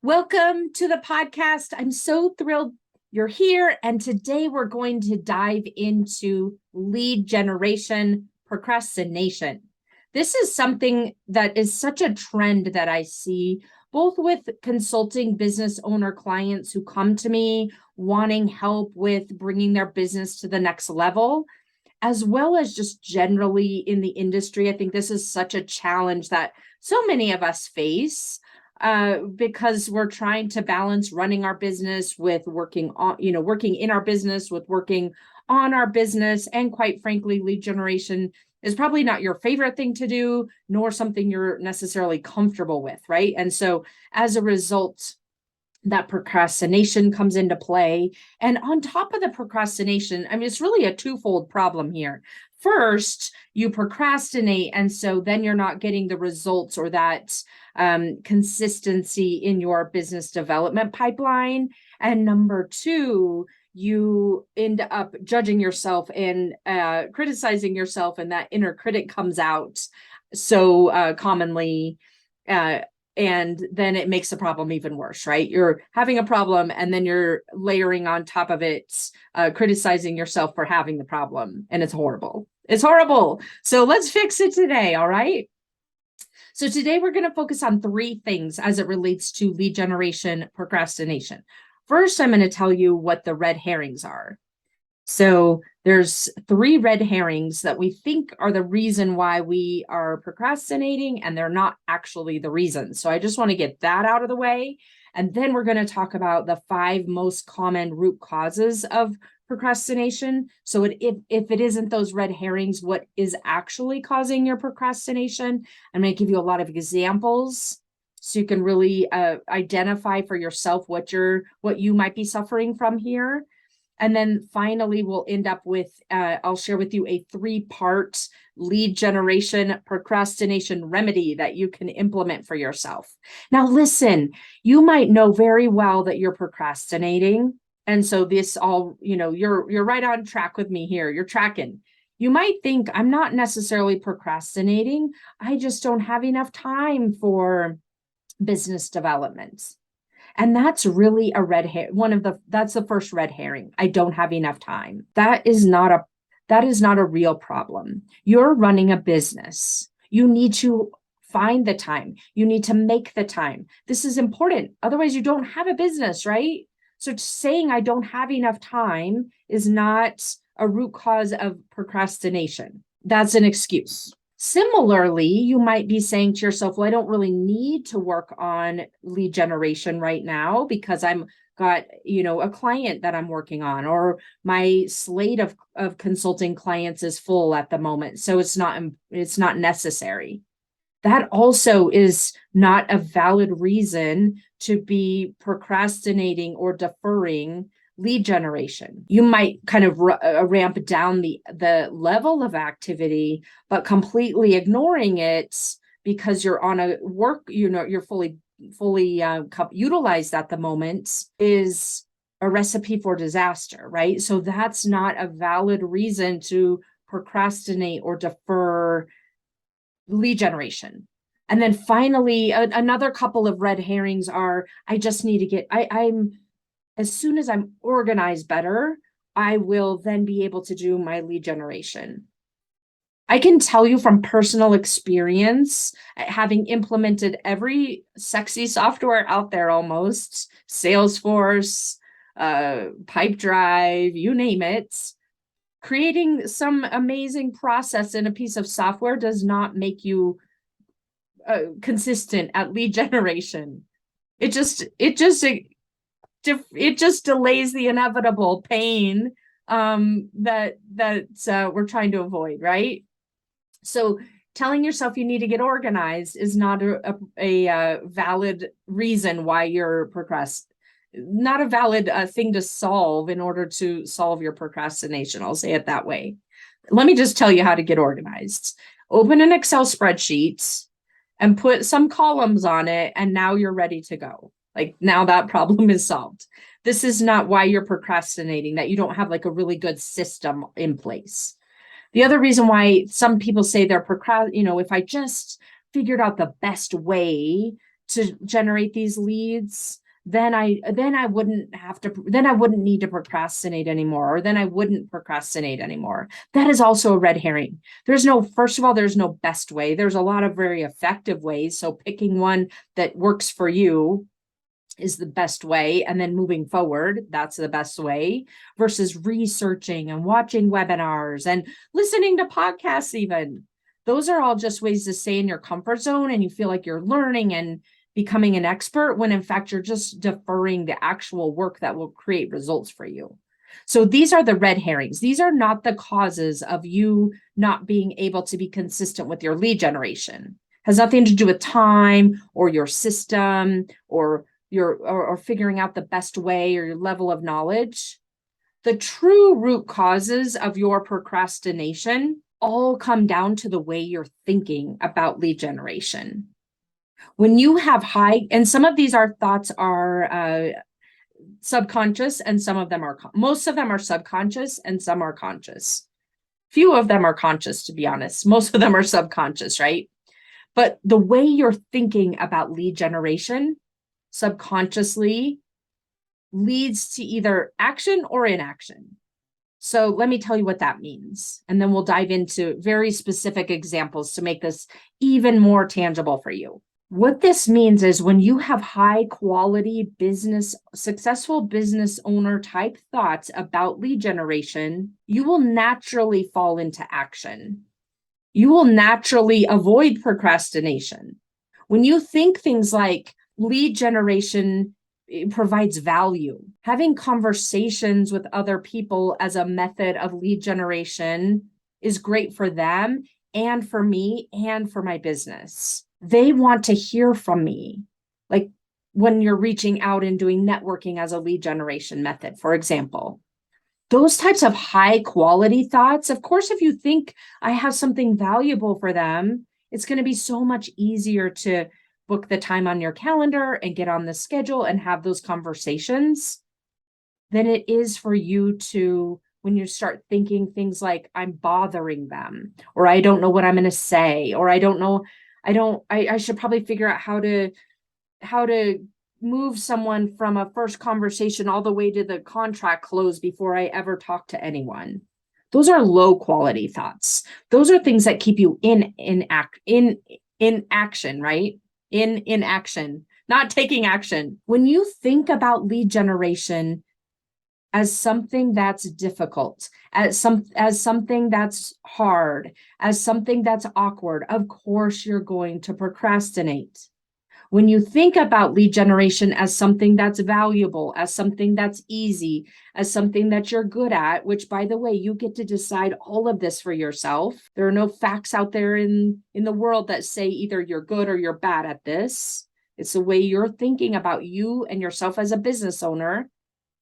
Welcome to the podcast. I'm so thrilled you're here. And today we're going to dive into lead generation procrastination. This is something that is such a trend that I see both with consulting business owner clients who come to me wanting help with bringing their business to the next level, as well as just generally in the industry. I think this is such a challenge that so many of us face because we're trying to balance running our business with working in our business with working on our business. And quite frankly, lead generation is probably not your favorite thing to do, nor something you're necessarily comfortable with, right? And so as a result, that procrastination comes into play. And on top of the procrastination, I mean, it's really a twofold problem here. First, you procrastinate, and so then you're not getting the results or that consistency in your business development pipeline. And number two, you end up judging yourself and criticizing yourself, and that inner critic comes out so commonly. And then it makes the problem even worse, right? You're having a problem and then you're layering on top of it, criticizing yourself for having the problem. And it's horrible. It's horrible. So let's fix it today. All right. So today we're going to focus on three things as it relates to lead generation procrastination. First, I'm going to tell you what the red herrings are. So there's three red herrings that we think are the reason why we are procrastinating, and they're not actually the reason. So I just want to get that out of the way. And then we're going to talk about the 5 most common root causes of procrastination. So if it isn't those red herrings, what is actually causing your procrastination? I'm going to give you a lot of examples so you can really identify for yourself what you might be suffering from here. And then finally, we'll end up with, I'll share with you a 3-part lead generation procrastination remedy that you can implement for yourself. Now, listen, you might know very well that you're procrastinating. And so this all, you're right on track with me here. You're tracking. You might think I'm not necessarily procrastinating. I just don't have enough time for business development. And that's really a red hair. That's the first red herring. I don't have enough time. That is not a real problem. You're running a business. You need to find the time. You need to make the time. This is important. Otherwise, you don't have a business, right? So saying I don't have enough time is not a root cause of procrastination. That's an excuse. Similarly, you might be saying to yourself, well, I don't really need to work on lead generation right now because I'm got, a client that I'm working on, or my slate of consulting clients is full at the moment. So it's not necessary. That also is not a valid reason to be procrastinating or deferring lead generation. You might kind of ramp down the level of activity, but completely ignoring it because you're on a work, you're fully utilized at the moment is a recipe for disaster, right? So that's not a valid reason to procrastinate or defer lead generation. And then finally, another couple of red herrings are, I just need to get, as soon as I'm organized better, I will then be able to do my lead generation. I can tell you from personal experience, having implemented every sexy software out there almost, Salesforce, Pipedrive, you name it, creating some amazing process in a piece of software does not make you consistent at lead generation. It just delays the inevitable pain that we're trying to avoid, right? So telling yourself you need to get organized is not a valid reason why you're not a valid thing to solve in order to solve your procrastination. I'll say it that way. Let me just tell you how to get organized. Open an Excel spreadsheet and put some columns on it, and now you're ready to go. Like now that problem is solved. This is not why you're procrastinating, that you don't have like a really good system in place. The other reason why some people say they're if I just figured out the best way to generate these leads, then I wouldn't need to procrastinate anymore, or then I wouldn't procrastinate anymore. That is also a red herring. First of all, there's no best way. There's a lot of very effective ways. So picking one that works for you is the best way. And then moving forward, that's the best way, versus researching and watching webinars and listening to podcasts even. Those are all just ways to stay in your comfort zone and you feel like you're learning and becoming an expert, when in fact you're just deferring the actual work that will create results for you. So these are the red herrings. These are not the causes of you not being able to be consistent with your lead generation. It has nothing to do with time or your system or figuring out the best way or your level of knowledge. The true root causes of your procrastination all come down to the way you're thinking about lead generation. When you have and some of these thoughts are subconscious, and most of them are subconscious and some are conscious. Few of them are conscious, to be honest. Most of them are subconscious, right? But the way you're thinking about lead generation subconsciously leads to either action or inaction. So let me tell you what that means. And then we'll dive into very specific examples to make this even more tangible for you. What this means is when you have high quality successful business owner type thoughts about lead generation, you will naturally fall into action. You will naturally avoid procrastination. When you think things like lead generation provides value, having conversations with other people as a method of lead generation is great for them and for me and for my business. They want to hear from me. Like when you're reaching out and doing networking as a lead generation method, for example. Those types of high quality thoughts, of course, if you think I have something valuable for them, it's going to be so much easier to book the time on your calendar and get on the schedule and have those conversations than it is for you to, when you start thinking things like I'm bothering them, or I don't know what I'm going to say, or I should probably figure out how to move someone from a first conversation all the way to the contract close before I ever talk to anyone. Those are low quality thoughts. Those are things that keep you in action, right? In action, not taking action. When you think about lead generation as something that's difficult, as something that's hard, as something that's awkward, of course you're going to procrastinate. When you think about lead generation as something that's valuable, as something that's easy, as something that you're good at, which by the way, you get to decide all of this for yourself. There are no facts out there in the world that say either you're good or you're bad at this. It's the way you're thinking about you and yourself as a business owner,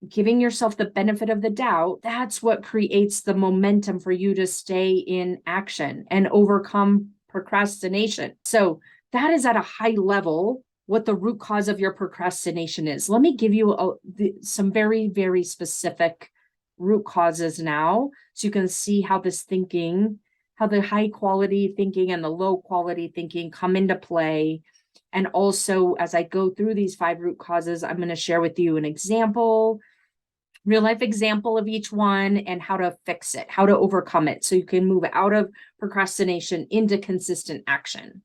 giving yourself the benefit of the doubt. That's what creates the momentum for you to stay in action and overcome procrastination. So that is at a high level what the root cause of your procrastination is. Let me give you some very, very specific root causes now, so you can see how how the high quality thinking and the low quality thinking come into play. And also, as I go through these 5 root causes, I'm going to share with you an example, real life example of each one, and how to fix it, how to overcome it, so you can move out of procrastination into consistent action.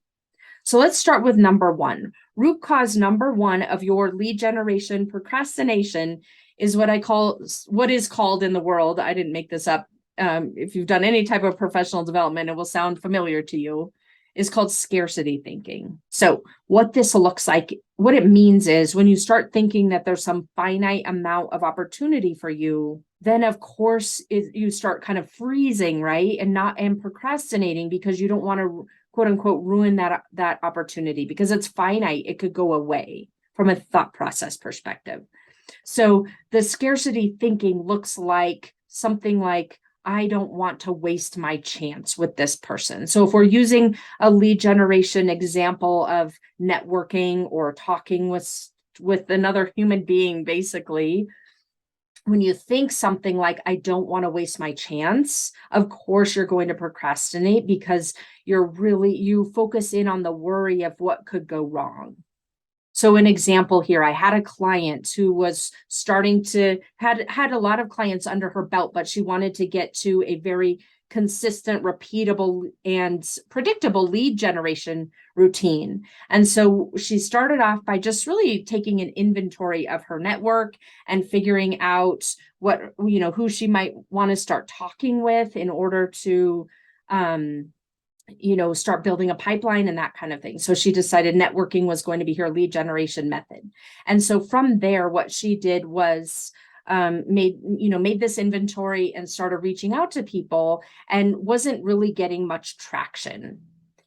So let's start with number 1. Root cause number 1 of your lead generation procrastination is what is called in the world, I didn't make this up. If you've done any type of professional development, it will sound familiar to you, is called scarcity thinking. So what this looks like, what it means is when you start thinking that there's some finite amount of opportunity for you, then of course you start kind of freezing, right? And procrastinating because you don't want to quote unquote ruin that opportunity because it's finite. It could go away from a thought process perspective. So the scarcity thinking looks like something like, I don't want to waste my chance with this person. So if we're using a lead generation example of networking or talking with another human being, basically, when you think something like, I don't want to waste my chance, of course you're going to procrastinate because you focus in on the worry of what could go wrong. So an example here, I had a client who was starting to had a lot of clients under her belt, but she wanted to get to a very consistent, repeatable, and predictable lead generation routine. And so she started off by just really taking an inventory of her network and figuring out what, who she might want to start talking with in order to start building a pipeline and that kind of thing. So she decided networking was going to be her lead generation method. And so from there, what she did was made this inventory and started reaching out to people and wasn't really getting much traction.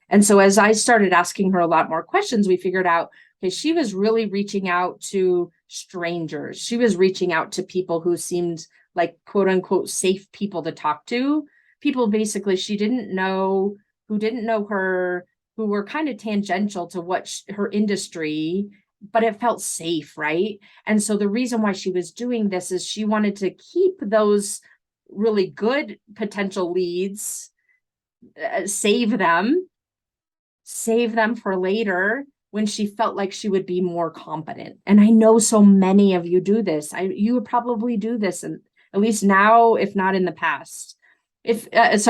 And so as I started asking her a lot more questions, we figured out, okay, she was really reaching out to strangers. She was reaching out to people who seemed like quote unquote safe people to talk to. People basically she didn't know, who didn't know her, who were kind of tangential to what her industry, but it felt safe, right? And so the reason why she was doing this is she wanted to keep those really good potential leads, save them for later when she felt like she would be more competent. And I know so many of you do this. You would probably do this, and at least now, if not in the past. If at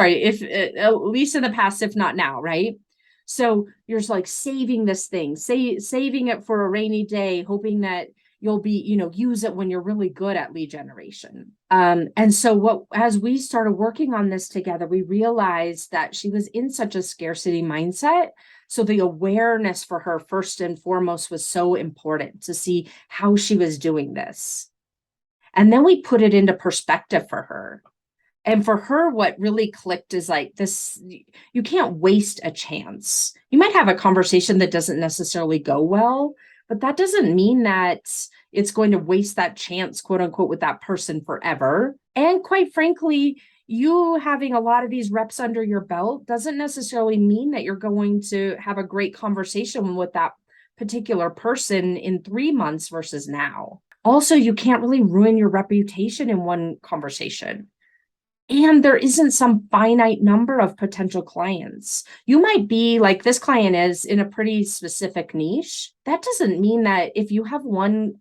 least in the past, if not now, right? So you're just like saving this thing, saving it for a rainy day, hoping that you'll be, use it when you're really good at lead generation. And so as we started working on this together, we realized that she was in such a scarcity mindset. So the awareness for her, first and foremost, was so important to see how she was doing this. And then we put it into perspective for her. And for her, what really clicked is like this, you can't waste a chance. You might have a conversation that doesn't necessarily go well, but that doesn't mean that it's going to waste that chance, quote unquote, with that person forever. And quite frankly, you having a lot of these reps under your belt doesn't necessarily mean that you're going to have a great conversation with that particular person in 3 months versus now. Also, you can't really ruin your reputation in one conversation. And there isn't some finite number of potential clients. You might be like this client is in a pretty specific niche. That doesn't mean that if you have one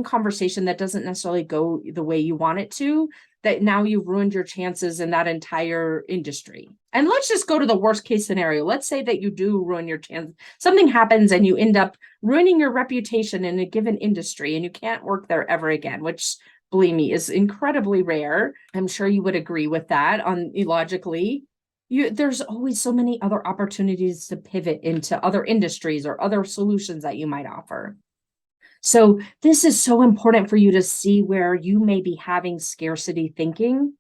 conversation that doesn't necessarily go the way you want it to, that now you've ruined your chances in that entire industry. And let's just go to the worst case scenario. Let's say that you do ruin your chance. Something happens and you end up ruining your reputation in a given industry and you can't work there ever again, which, believe me, is incredibly rare. I'm sure you would agree with that logically. There's always so many other opportunities to pivot into other industries or other solutions that you might offer. So this is so important for you to see where you may be having scarcity thinking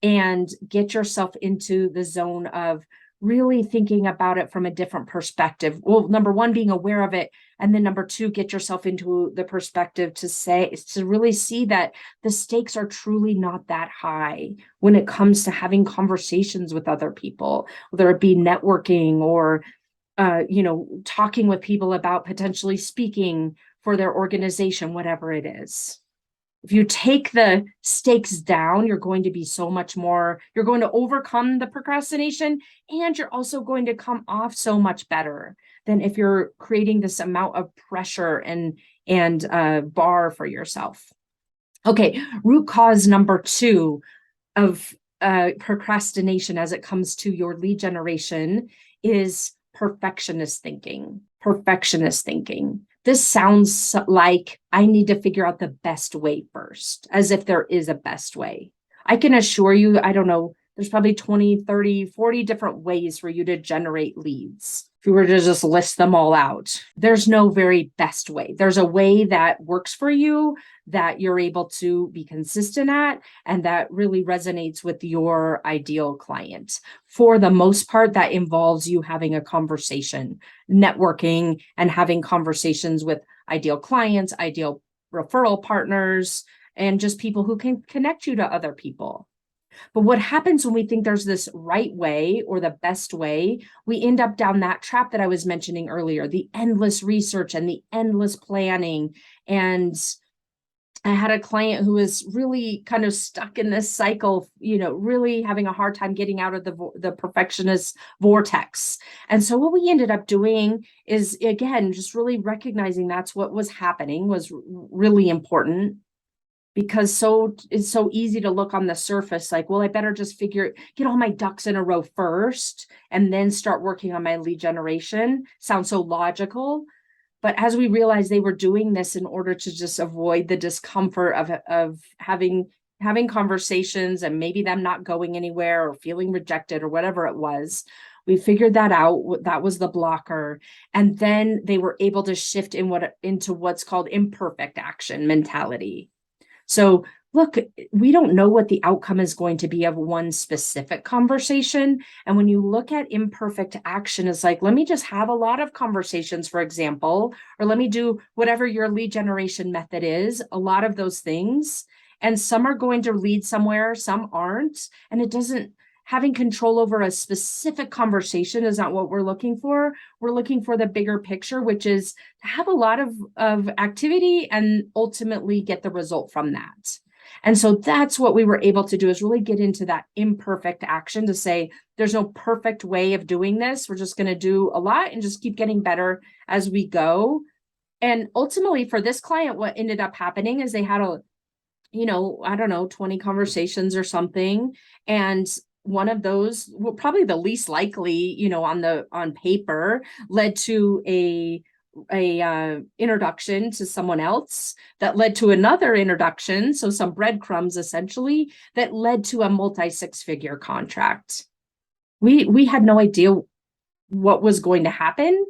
and get yourself into the zone of really thinking about it from a different perspective. Well, number one, being aware of it. And then number two, get yourself into the perspective to really see that the stakes are truly not that high when it comes to having conversations with other people, whether it be networking or, talking with people about potentially speaking for their organization, whatever it is. If you take the stakes down, you're going to be so much more, you're going to overcome the procrastination, and you're also going to come off so much better than if you're creating this amount of pressure and bar for yourself. Okay, root cause number 2 of procrastination as it comes to your lead generation is perfectionist thinking. Perfectionist thinking. This sounds like I need to figure out the best way first, as if there is a best way. I can assure you, I don't know, there's probably 20, 30, 40 different ways for you to generate leads. If you were to just list them all out, there's no very best way. There's a way that works for you, that you're able to be consistent at, and that really resonates with your ideal client. For the most part, that involves you having a conversation, networking, and having conversations with ideal clients, ideal referral partners, and just people who can connect you to other people. But what happens when we think there's this right way or the best way, we end up down that trap that I was mentioning earlier, the endless research and the endless planning and I had a client who was really kind of stuck in this cycle, really having a hard time getting out of the perfectionist vortex. And so what we ended up doing is, again, just really recognizing that's what was happening was really important, because it's so easy to look on the surface like, well, I better just get all my ducks in a row first and then start working on my lead generation. Sounds so logical. But as we realized, they were doing this in order to just avoid the discomfort of having conversations and maybe them not going anywhere or feeling rejected or whatever it was. We figured that out. That was the blocker. And then they were able to shift into what's called imperfect action mentality. So look, we don't know what the outcome is going to be of one specific conversation. And when you look at imperfect action, it's like, let me just have a lot of conversations, for example, or let me do whatever your lead generation method is, a lot of those things. And some are going to lead somewhere, some aren't. And it doesn't, having control over a specific conversation is not what we're looking for. We're looking for the bigger picture, which is to have a lot of activity and ultimately get the result from that. And so that's what we were able to do, is really get into that imperfect action to say, there's no perfect way of doing this. We're just going to do a lot and just keep getting better as we go. And ultimately for this client, what ended up happening is they had I don't know, 20 conversations or something. And one of those, well, probably the least likely, on paper, led to a introduction to someone else that led to another introduction. So some breadcrumbs essentially that led to a multi-six-figure contract. We had no idea what was going to happen,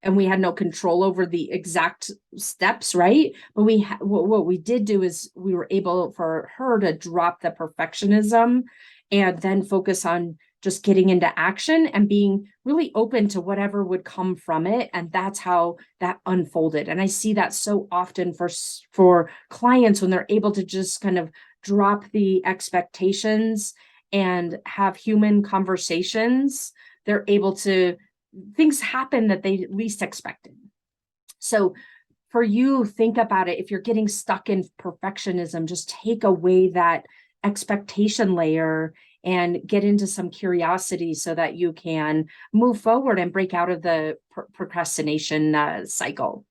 and we had no control over the exact steps, right? But what we did do is we were able for her to drop the perfectionism and then focus on just getting into action and being really open to whatever would come from it. And that's how that unfolded. And I see that so often for clients when they're able to just kind of drop the expectations and have human conversations, they're able to, things happen that they least expected. So for you, think about it. If you're getting stuck in perfectionism, just take away that expectation layer and get into some curiosity so that you can move forward and break out of the procrastination cycle.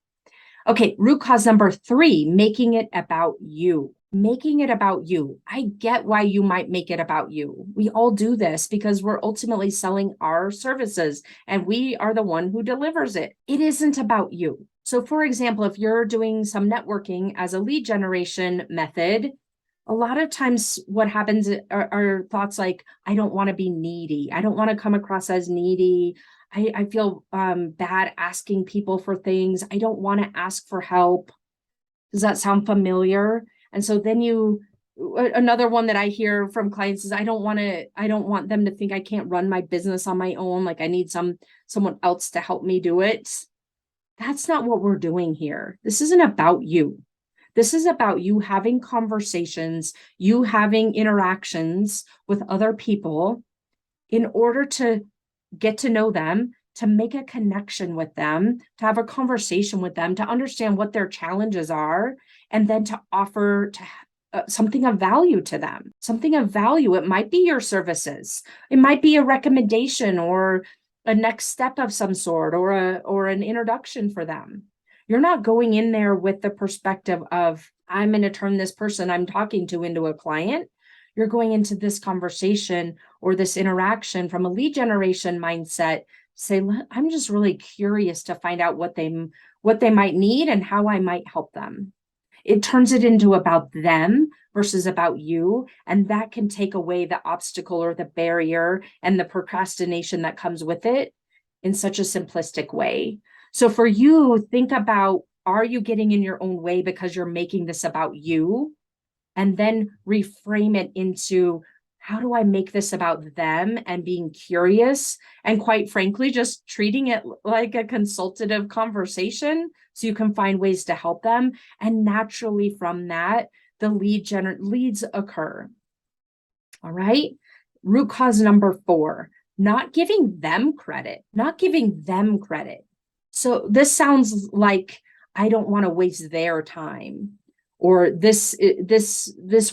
Okay, root cause number 3, making it about you. Making it about you. I get why you might make it about you. We all do this because we're ultimately selling our services and we are the one who delivers it. It isn't about you. So for example, if you're doing some networking as a lead generation method, a lot of times what happens are thoughts like, I don't want to be needy. I don't want to come across as needy. I feel bad asking people for things. I don't want to ask for help. Does that sound familiar? And so then another one that I hear from clients is, I don't want them to think I can't run my business on my own. Like I need someone else to help me do it. That's not what we're doing here. This isn't about you. This is about you having conversations, you having interactions with other people in order to get to know them, to make a connection with them, to have a conversation with them, to understand what their challenges are, and then to offer something of value to them, something of value. It might be your services. It might be a recommendation or a next step of some sort or an introduction for them. You're not going in there with the perspective of, I'm going to turn this person I'm talking to into a client. You're going into this conversation or this interaction from a lead generation mindset. Say, I'm just really curious to find out what they might need and how I might help them. It turns it into about them versus about you. And that can take away the obstacle or the barrier and the procrastination that comes with it in such a simplistic way. So for you, think about, are you getting in your own way because you're making this about you? And then reframe it into, how do I make this about them, and being curious and quite frankly, just treating it like a consultative conversation so you can find ways to help them. And naturally from that, the leads occur. All right. Root cause number 4, not giving them credit, So this sounds like, I don't want to waste their time, or this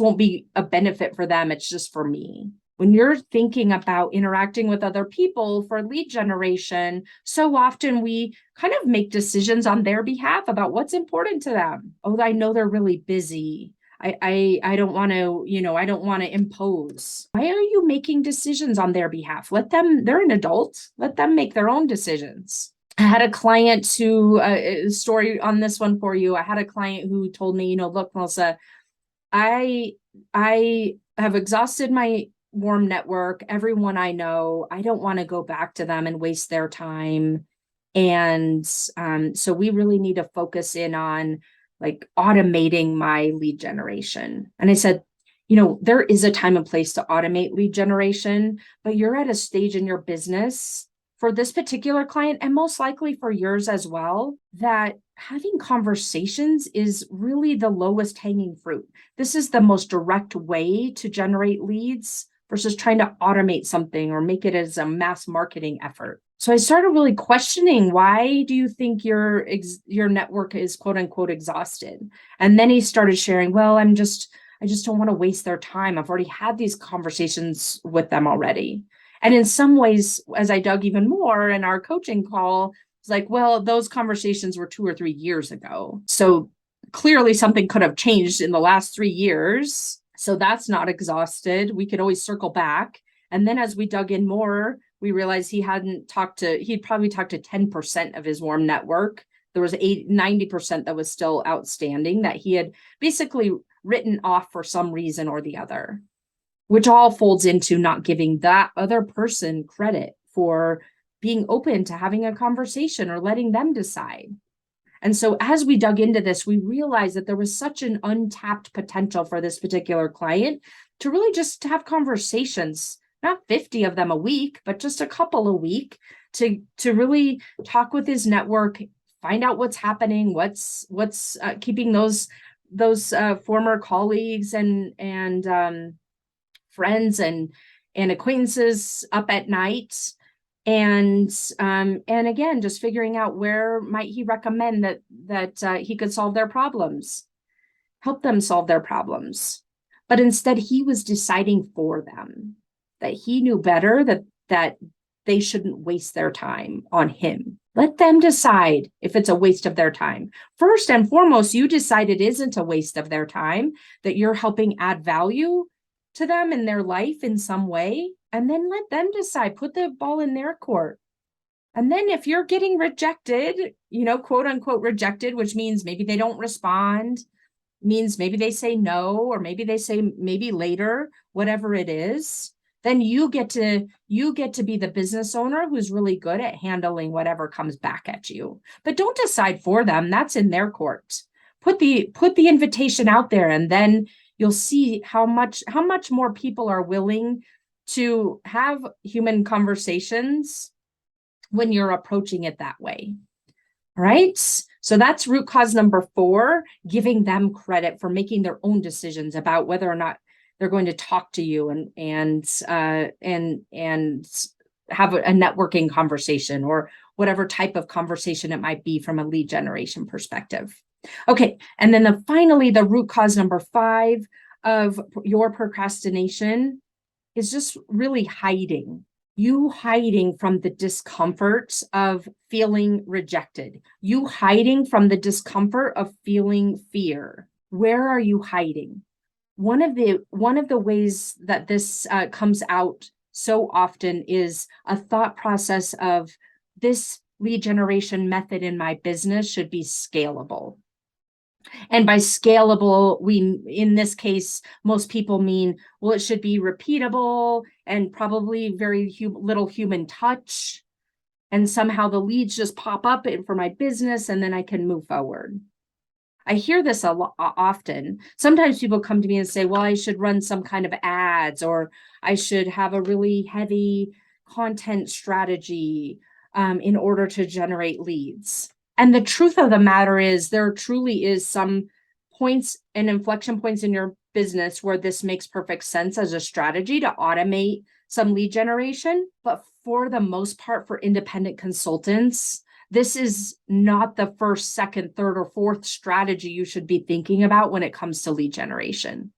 won't be a benefit for them. It's just for me. When you're thinking about interacting with other people for lead generation, so often we kind of make decisions on their behalf about what's important to them. Oh, I know they're really busy. I don't want to, I don't want to impose. Why are you making decisions on their behalf? They're an adult. Let them make their own decisions. I had a client who, story on this one for you. I had a client who told me, look, Melissa, I have exhausted my warm network, everyone I know. I don't want to go back to them and waste their time. And so we really need to focus in on like automating my lead generation. And I said, there is a time and place to automate lead generation, but you're at a stage in your business for this particular client, and most likely for yours as well, that having conversations is really the lowest hanging fruit. This is the most direct way to generate leads versus trying to automate something or make it as a mass marketing effort. So I started really questioning, why do you think your network is quote unquote exhausted? And then he started sharing, well, I just don't want to waste their time. I've already had these conversations with them already. And in some ways, as I dug even more in our coaching call, it's like, well, those conversations were 2 or 3 years ago. So clearly something could have changed in the last 3 years. So that's not exhausted. We could always circle back. And then as we dug in more, we realized he'd probably talked to 10% of his warm network. There was 90% that was still outstanding that he had basically written off for some reason or the other, which all folds into not giving that other person credit for being open to having a conversation or letting them decide. And so as we dug into this, we realized that there was such an untapped potential for this particular client to really just have conversations, not 50 of them a week, but just a couple a week to really talk with his network, find out what's happening, what's keeping those former colleagues and friends and acquaintances up at night. And again, just figuring out where might he recommend that he could solve their problems, help them solve their problems. But instead, he was deciding for them, that he knew better, that they shouldn't waste their time on him. Let them decide if it's a waste of their time. First and foremost, you decide it isn't a waste of their time, that you're helping add value to them in their life in some way, and then let them decide, put the ball in their court. And then if you're getting rejected, quote unquote rejected, which means maybe they don't respond, means maybe they say no, or maybe they say maybe later, whatever it is, then you get to be the business owner who's really good at handling whatever comes back at you. But don't decide for them. That's in their court. Put the invitation out there, and then you'll see how much more people are willing to have human conversations when you're approaching it that way. All right. So that's root cause number 4, giving them credit for making their own decisions about whether or not they're going to talk to you and have a networking conversation or whatever type of conversation it might be from a lead generation perspective. Okay. And then finally, the root cause number 5 of your procrastination is just really hiding. You hiding from the discomfort of feeling rejected. You hiding from the discomfort of feeling fear. Where are you hiding? One of the ways that this comes out so often is a thought process of, this lead generation method in my business should be scalable. And by scalable, in this case, most people mean, well, it should be repeatable and probably very little human touch. And somehow the leads just pop up for my business and then I can move forward. I hear this a lot often. Sometimes people come to me and say, well, I should run some kind of ads, or I should have a really heavy content strategy in order to generate leads. And the truth of the matter is, there truly is some points and inflection points in your business where this makes perfect sense as a strategy to automate some lead generation. But for the most part, for independent consultants, This is not the first, second, third, or fourth strategy you should be thinking about when it comes to lead generation.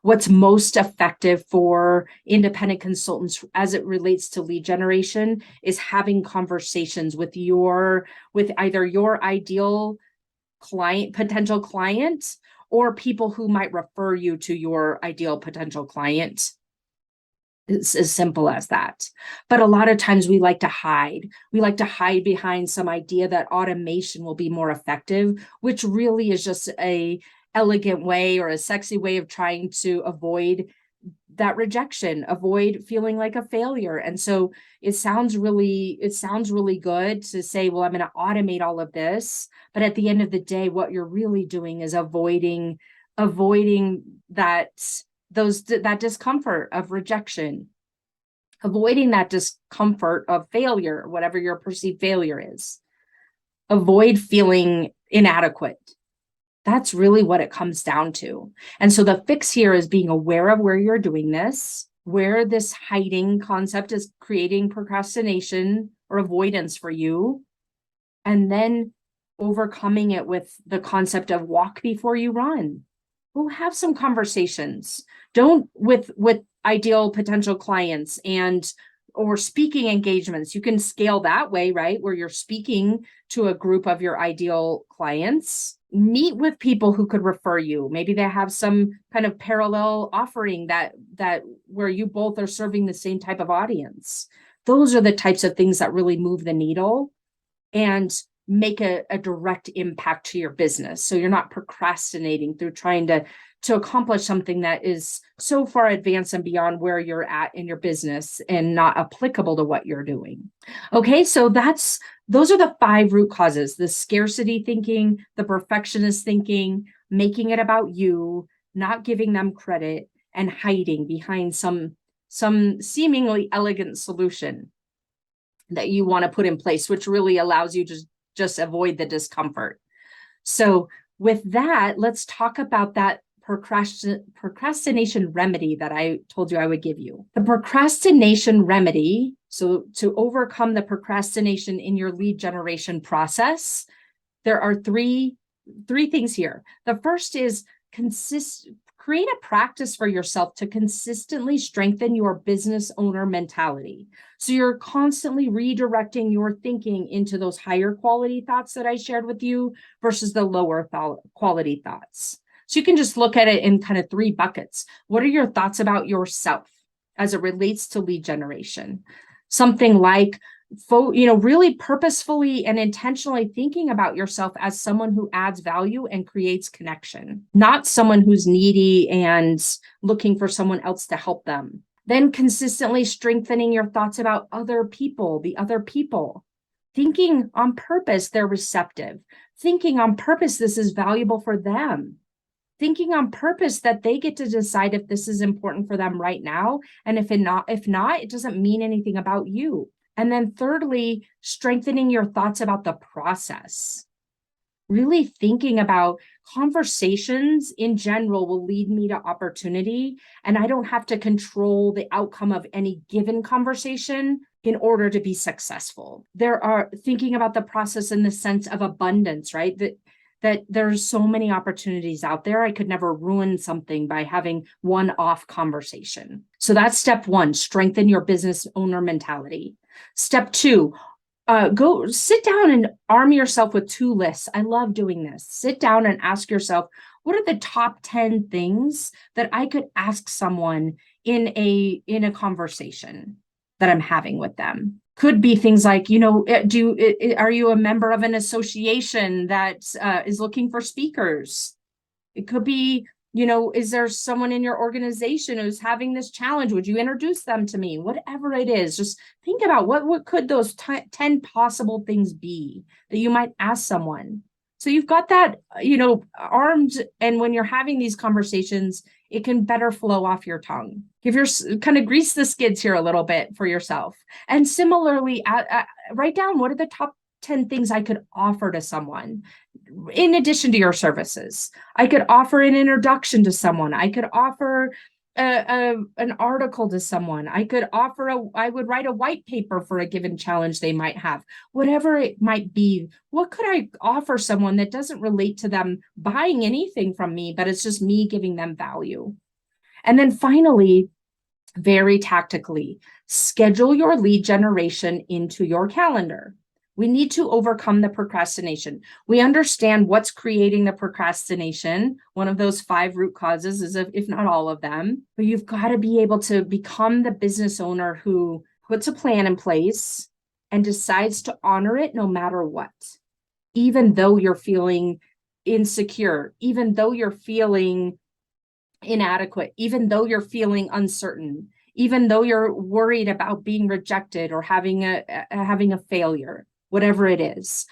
What's most effective for independent consultants as it relates to lead generation is having conversations with either your ideal client, potential client, or people who might refer you to your ideal potential client. It's as simple as that. But a lot of times we like to hide. We like to hide behind some idea that automation will be more effective, which really is just a elegant way or a sexy way of trying to avoid that rejection, avoid feeling like a failure. And so it sounds really good to say, well, I'm going to automate all of this. But at the end of the day, what you're really doing is avoiding that discomfort of rejection, avoiding that discomfort of failure, whatever your perceived failure is. Avoid feeling inadequate. That's really what it comes down to. And so the fix here is being aware of where you're doing this, where this hiding concept is creating procrastination or avoidance for you, and then overcoming it with the concept of walk before you run. We'll have some conversations. Don't with ideal potential clients or speaking engagements. You can scale that way, right? Where you're speaking to a group of your ideal clients. Meet with people who could refer you. Maybe they have some kind of parallel offering that where you both are serving the same type of audience. Those are the types of things that really move the needle and make a direct impact to your business. So you're not procrastinating through trying to accomplish something that is so far advanced and beyond where you're at in your business and not applicable to what you're doing. Okay, so those are the 5 root causes: the scarcity thinking, the perfectionist thinking, making it about you, not giving them credit, and hiding behind some seemingly elegant solution that you want to put in place, which really allows you to just avoid the discomfort. So with that, let's talk about that procrastination remedy that I told you I would give you. The procrastination remedy, so to overcome the procrastination in your lead generation process, there are three things here. The first is create a practice for yourself to consistently strengthen your business owner mentality. So you're constantly redirecting your thinking into those higher quality thoughts that I shared with you versus the lower quality thoughts. So you can just look at it in kind of 3 buckets. What are your thoughts about yourself as it relates to lead generation? Something like, really purposefully and intentionally thinking about yourself as someone who adds value and creates connection, not someone who's needy and looking for someone else to help them. Then consistently strengthening your thoughts about other people, thinking on purpose they're receptive, thinking on purpose this is valuable for them, thinking on purpose that they get to decide if this is important for them right now. And if not, it doesn't mean anything about you. And then thirdly, strengthening your thoughts about the process. Really thinking about conversations in general will lead me to opportunity, and I don't have to control the outcome of any given conversation in order to be successful. There are thinking about the process in the sense of abundance, right? That there's so many opportunities out there. I could never ruin something by having one-off conversation. So that's step 1, strengthen your business owner mentality. Step 2, go sit down and arm yourself with 2 lists. I love doing this. Sit down and ask yourself, what are the top 10 things that I could ask someone in a conversation that I'm having with them? Could be things like, are you a member of an association that is looking for speakers? It could be, is there someone in your organization who's having this challenge? Would you introduce them to me? Whatever it is, just think about what could those 10 possible things be that you might ask someone. So you've got that, armed, and when you're having these conversations, it can better flow off your tongue. Kind of grease the skids here a little bit for yourself. And similarly, write down what are the top 10 things I could offer to someone in addition to your services. I could offer an introduction to someone. I could offer an article to someone. I would write a white paper for a given challenge they might have, whatever it might be. What could I offer someone that doesn't relate to them buying anything from me, but it's just me giving them value? And then finally, very tactically, schedule your lead generation into your calendar. We need to overcome the procrastination. We understand what's creating the procrastination. One of those 5 root causes is, if not all of them, but you've got to be able to become the business owner who puts a plan in place and decides to honor it no matter what, even though you're feeling insecure, even though you're feeling inadequate, even though you're feeling uncertain, even though you're worried about being rejected or having a failure, whatever it is.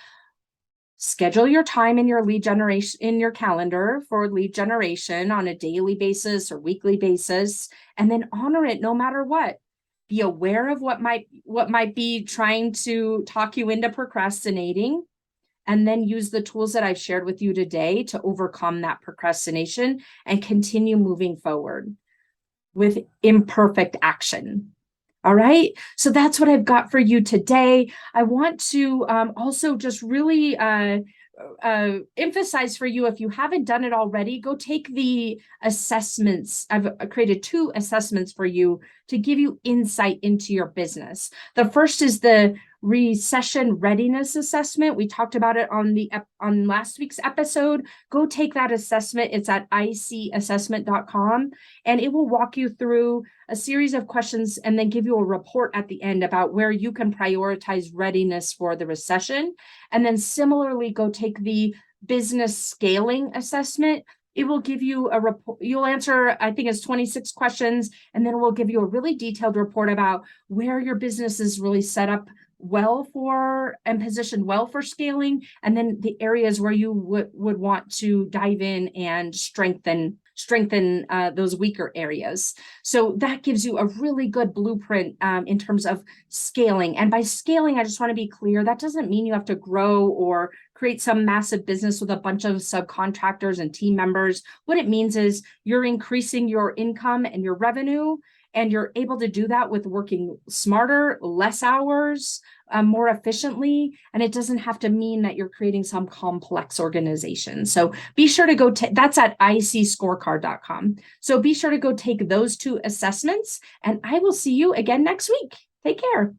Schedule your time in your lead generation, in your calendar for lead generation on a daily basis or weekly basis, and then honor it no matter what. Be aware of what might be trying to talk you into procrastinating, and then use the tools that I've shared with you today to overcome that procrastination and continue moving forward with imperfect action. All right. So that's what I've got for you today. I want to also just really emphasize for you, if you haven't done it already, go take the assessments. I've created 2 assessments for you to give you insight into your business. The first is the recession readiness assessment. We talked about it on last week's episode. Go take that assessment. It's at icassessment.com, and it will walk you through a series of questions and then give you a report at the end about where you can prioritize readiness for the recession. And then similarly, go take the business scaling assessment. It will give you a report. You'll answer, I think it's 26 questions, and then it will give you a really detailed report about where your business is really set up well for and positioned well for scaling, and then the areas where you would want to dive in and strengthen those weaker areas. So that gives you a really good blueprint in terms of scaling. And by scaling, I just want to be clear, that doesn't mean you have to grow or create some massive business with a bunch of subcontractors and team members. What it means is you're increasing your income and your revenue, and you're able to do that with working smarter, less hours, more efficiently. And it doesn't have to mean that you're creating some complex organization. So be sure to go, that's at icscorecard.com. So be sure to go take those 2 assessments, and I will see you again next week. Take care.